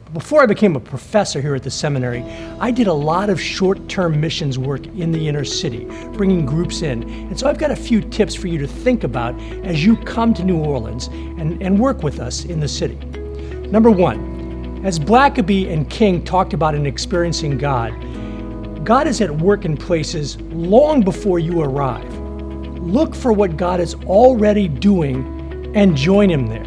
But before I became a professor here at the seminary, I did a lot of short-term missions work in the inner city, bringing groups in. And so I've got a few tips for you to think about as you come to New Orleans and work with us in the city. Number one, as Blackaby and King talked about in Experiencing God, God is at work in places long before you arrive. Look for what God is already doing and join Him there.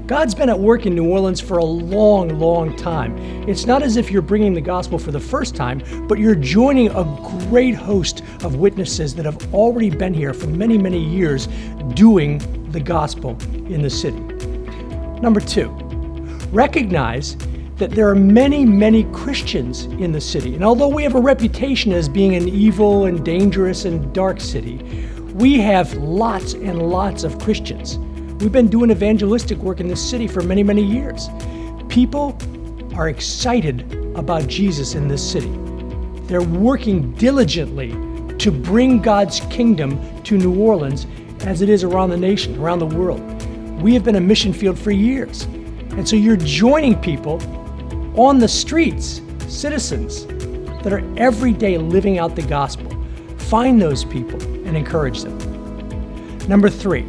God's been at work in New Orleans for a long, long time. It's not as if you're bringing the gospel for the first time, but you're joining a great host of witnesses that have already been here for many, many years doing the gospel in the city. Number two, recognize that there are many, many Christians in the city. And although we have a reputation as being an evil and dangerous and dark city, we have lots and lots of Christians. We've been doing evangelistic work in this city for many, many years. People are excited about Jesus in this city. They're working diligently to bring God's kingdom to New Orleans as it is around the nation, around the world. We have been a mission field for years. And so you're joining people on the streets, citizens that are every day living out the gospel. Find those people and encourage them. Number three,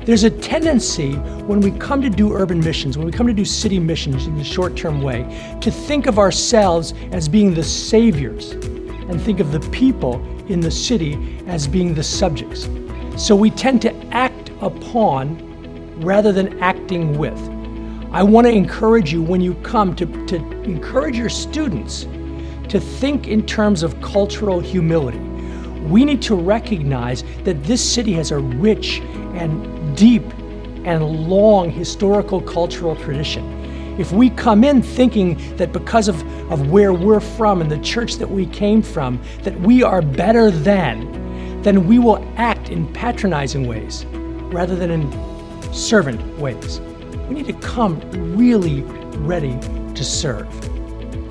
there's a tendency when we come to do urban missions, when we come to do city missions in the short-term way, to think of ourselves as being the saviors and think of the people in the city as being the subjects. So we tend to act upon rather than acting with. I want to encourage you when you come to encourage your students to think in terms of cultural humility. We need to recognize that this city has a rich and deep and long historical cultural tradition. If we come in thinking that because of where we're from and the church that we came from, that we are better than, then we will act in patronizing ways rather than in servant ways. We need to come really ready to serve.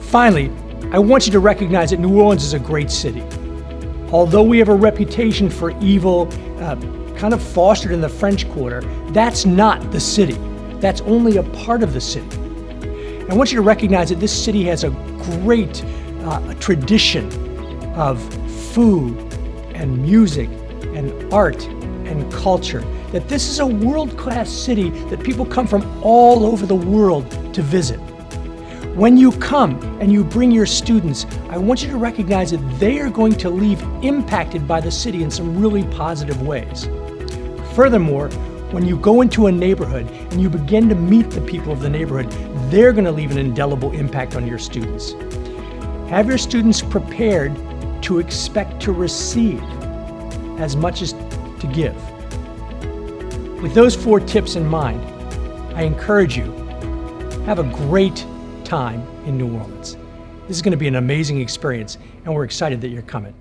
Finally, I want you to recognize that New Orleans is a great city. Although we have a reputation for evil, kind of fostered in the French Quarter, that's not the city. That's only a part of the city. I want you to recognize that this city has a great tradition of food and music and art and culture. That this is a world-class city that people come from all over the world to visit. When you come and you bring your students, I want you to recognize that they are going to leave impacted by the city in some really positive ways. Furthermore, when you go into a neighborhood and you begin to meet the people of the neighborhood, they're going to leave an indelible impact on your students. Have your students prepared to expect to receive as much as to give. With those 4 tips in mind, I encourage you, have a great time in New Orleans. This is going to be an amazing experience, and we're excited that you're coming.